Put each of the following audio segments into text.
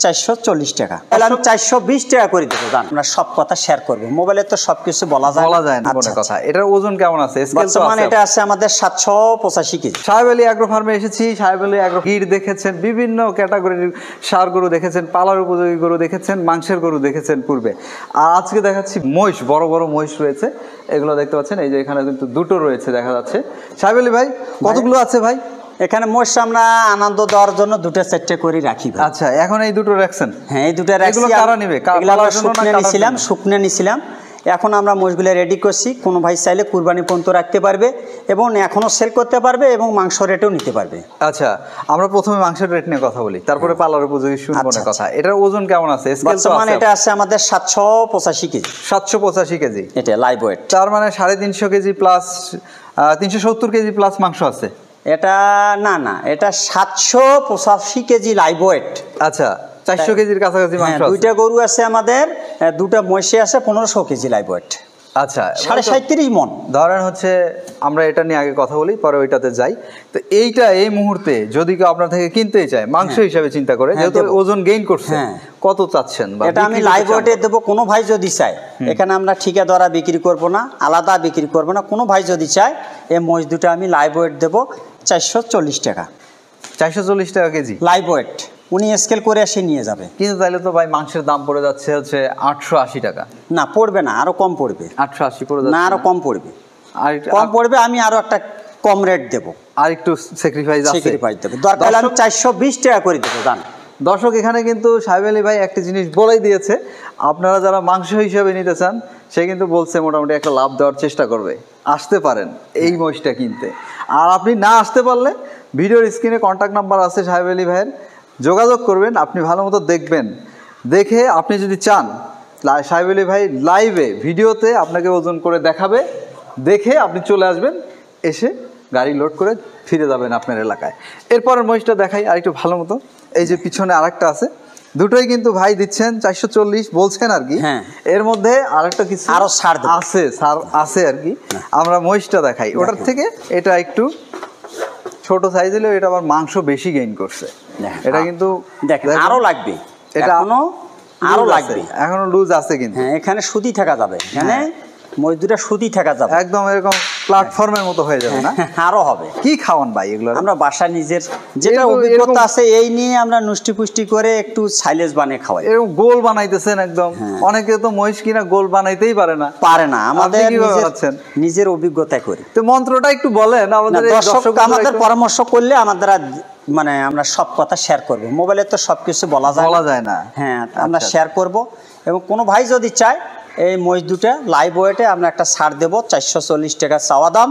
440 টাকা। তাহলে আমি 420 টাকা করে দেবো। জান আমরা সব কথা শেয়ার করব, মোবাইলে তো সবকিছু বলা যায় না কোনো কথা। এটার ওজন কেমন আছে? স্কেল তো আছে, এটা আছে আমাদের 785 কেজি। সাহেব আলী অ্যাগ্রো ফার্মে এসেছি। সাহেব আলী অ্যাগ্রো গির দেখেছেন, বিভিন্ন ক্যাটাগরির ষাঁড় গরু দেখেছেন, পালার উপযোগী গরু দেখেছেন, মাংসের গরু দেখেছেন পূর্বে। আর আজকে দেখাচ্ছি মহিষ, বড় বড় মহিষ রয়েছে, এগুলো দেখতে পাচ্ছেন। এই যে এখানে কিন্তু দুটো রয়েছে দেখা যাচ্ছে। সাহেব আলী ভাই কতগুলো আছে ভাই? এখানে মহিষ আমরা আনন্দ দেওয়ার জন্য 2-4টে করে রাখি। আচ্ছা, এখন এই দুটো রাখছেন? হ্যাঁ, এই দুটো রাখছি। কারা নেবে? শুকনো নিছিলাম, এখন আমরা মহিষগুলো রেডি করছি। কোনো ভাই চাইলে কুরবানি পর্যন্ত রাখতে পারবে এবং এখনো সেল করতে পারবে এবং মাংস রেটেও নিতে পারবে। আচ্ছা, আমরা প্রথমে মাংসের রেট নিয়ে কথা বলি, তারপরে পালার উপযোগী শুনবো না কথা। এটার ওজন কেমন আছে? স্কেল তো আছে, এটা আছে আমাদের 785 কেজি। 785 কেজি, এটা লাইভ ওয়েট। তার মানে 350 কেজি প্লাস 370 কেজি প্লাস মাংস আছে। এটা না, এটা 785 কেজি লাইভ ওয়েট। আচ্ছা, 400 কেজির কাছাকাছি মাংস আছে। দুইটা গরু আছে আমাদের, দুটা মহিষে আছে 1500 কেজি লাইভ ওয়েট। আচ্ছা, 37.5 মণ। ধরেন হচ্ছে আমরা এটা নিয়ে আগে কথা বলি, পরে ওইটাতে যাই। তো এইটা এই মুহূর্তে যদি কেউ আপনার থেকে কিনতেই চায় মাংস হিসাবে চিন্তা করে, যেহেতু ওজন গেইন করছে, কত চাচ্ছেন? এটা আমি লাইভ ওয়েটে দেবো। কোনো ভাই যদি চায়, এখানে আমরা ঠিকা দ্বারা বিক্রি করব না, আলাদা বিক্রি করব না। কোনো ভাই যদি চায় এই মহিষ দুটো আমি লাইভ ওয়েট দেবো 440 টাকা। 440 টাকা কেজি লাইভ ওয়েট। উনি স্কেল করে এসে নিয়ে যাবে। কিন্তু তাহলে তো ভাই মাংসের দাম পড়ে যাচ্ছে হচ্ছে 880 টাকা। না, পড়বে না, আরো কম পড়বে। 880 পড়ে যাচ্ছে না, আরো কম পড়বে। আর কম পড়বে, আমি আরো একটা কম রেট দেবো। আর একটু স্যাক্রিফাইস দেবো, দরকার আমি 420 টাকা করে দেবো। জান দর্শক, এখানে কিন্তু সাহেব আলী ভাই একটা জিনিস বলেই দিয়েছে, আপনারা যারা মাংস হিসাবে নিতে চান, সে কিন্তু বলছে মোটামুটি একটা লাভ দেওয়ার চেষ্টা করবে। আসতে পারেন এই মহিষটা কিনতে। আর আপনি না আসতে পারলে ভিডিওর স্ক্রিনে কন্ট্যাক্ট নাম্বার আছে সাহেব আলী ভাইয়ের, যোগাযোগ করবেন। আপনি ভালো মতো দেখবেন, দেখে আপনি যদি চান সাহেব আলী ভাই লাইভে ভিডিওতে আপনাকে ওজন করে দেখাবে, দেখে আপনি চলে আসবেন, এসে গাড়ি লোড করে ফিরে যাবেন আপনার এলাকায়। এরপরের মহিষটা দেখাই আরেকটু ভালো মতো। এই যে পিছনে আরেকটা আছে, দুটোই কিন্তু ভাই দিচ্ছেন 440 বলছেন আর কি। এর মধ্যে আরেকটা কিছু আরো ছাড় আছে আর কি। আমরা মহিষটা দেখাই, ওটার থেকে এটা একটু ছোট সাইজ হলেও এটা আবার মাংস বেশি গেইন করছে। এটা কিন্তু দেখেন আরো লাগবে, এটা আরো লাগবে, এখনো লুজ আছে কিন্তু। এখানে সুতি থাকা যাবে, এখানে মজদুরা সুতি থাকা যাবে, একদম এরকম প্ল্যাটফর্মের মতো হয়ে যাবে না? আরো হবে। কি খাওয়ান ভাই এগুলো? আমরা বাসা নিজের যেটা অভিজ্ঞতা আছে এই নিয়ে আমরা নুষ্টি পুষ্টি করে একটু সাইলেজ বানিয়ে খাওয়াই। এরকম গোল বানাইতেছেন একদম। অনেকে তো মহিষ কিনা গোল বানাইতেই পারে না। আমাদের নিজের অভিজ্ঞতা করি। তো মন্ত্রটা একটু বলেন আমাদের দর্শক। আমাদের পরামর্শ করলে আমাদের মানে আমরা সব কথা শেয়ার করব, মোবাইলে তো সবকিছু বলা যায় না। হ্যাঁ, আমরা শেয়ার করব। এবং কোনো ভাই যদি চায় এই মহিষ দুটা লাইভ ওয়েটে আমরা একটা ছাড় দেবো, 440 টাকা চাওয়া দাম,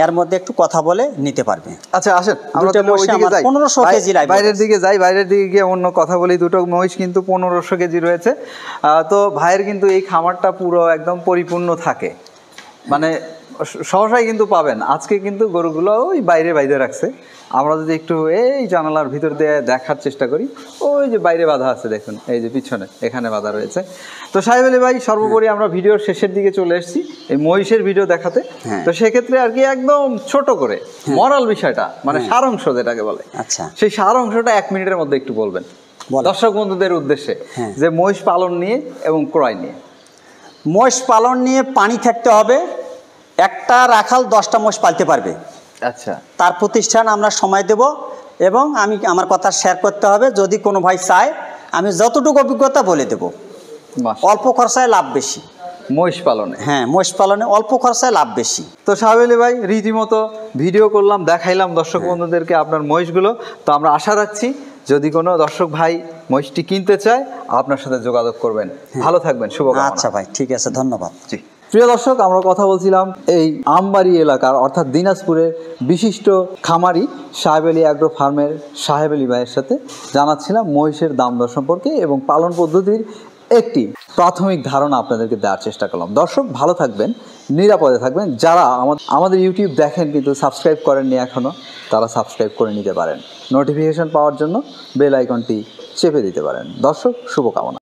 এর মধ্যে একটু কথা বলে নিতে পারবে। আচ্ছা, আসেন আমরা 1500 কেজি বাইরের দিকে যাই, বাইরের দিকে গিয়ে অন্য কথা বলি। দুটো মহিষ কিন্তু 1500 কেজি রয়েছে। তো ভাইয়ের কিন্তু এই খামারটা পুরো একদম পরিপূর্ণ থাকে, মানে সহসাই কিন্তু পাবেন। আজকে কিন্তু গরুগুলো ওই বাইরে রাখছে। আমরা যদি একটু এই জানালার ভিতর দিয়ে দেখার চেষ্টা করি, ওই যে বাইরে বাঁধা আছে দেখুন, এই যে পিছনে এখানে বাঁধা রয়েছে। তো সাহেব আলী ভাই, সর্বোপরি আমরা ভিডিওর শেষের দিকে চলে এসেছি এই মহিষের ভিডিও দেখাতে। তো সেক্ষেত্রে আর কি একদম ছোট করে মরাল বিষয়টা, মানে সারাংশ যেটাকে বলে, আচ্ছা, সেই সারাংশটা 1 মিনিটের মধ্যে একটু বলবেন দর্শক বন্ধুদের উদ্দেশ্যে, যে মহিষ পালন নিয়ে এবং ক্রয় নিয়ে। মহিষ পালন নিয়ে পানি থাকতে হবে। একটা রাখাল 10টা মহিষ পালতে পারবে। আচ্ছা, তার প্রতিষ্ঠান আমরা সময় দেব এবং আমি আমার কথা শেয়ার করতে হবে। যদি কোনো ভাই চায় আমি যতটুকু অভিজ্ঞতা বলে দেব। অল্প খরচায় লাভ বেশি মহিষ পালনে। হ্যাঁ, মহিষ পালনে অল্প খরচায় লাভ বেশি। তো সাহেব আলী ভাই রীতিমতো ভিডিও করলাম, দেখাইলাম দর্শক বন্ধুদেরকে আপনার মহিষগুলো। তো আমরা আশা রাখছি যদি কোনো দর্শক ভাই মহিষটি কিনতে চায় আপনার সাথে যোগাযোগ করবেন। ভালো থাকবেন, শুভকামনা। আচ্ছা ভাই, ঠিক আছে, ধন্যবাদ। জি, প্রিয় দর্শক, আমরা কথা বলছিলাম এই আমবাড়ি এলাকার অর্থাৎ দিনাজপুরের বিশিষ্ট খামারি সাহেব আলী অ্যাগ্রো ফার্মের সাহেব আলী ভাইয়ের সাথে। জানাচ্ছিলাম মহিষের দাম দর সম্পর্কে এবং পালন পদ্ধতির একটি প্রাথমিক ধারণা আপনাদেরকে দেওয়ার চেষ্টা করলাম। দর্শক ভালো থাকবেন, নিরাপদে থাকবেন। যারা আমাদের ইউটিউব দেখেন কিন্তু সাবস্ক্রাইব করেননি এখনও, তারা সাবস্ক্রাইব করে নিতে পারেন। নোটিফিকেশন পাওয়ার জন্য বেল আইকনটি চেপে দিতে পারেন। দর্শক, শুভকামনা।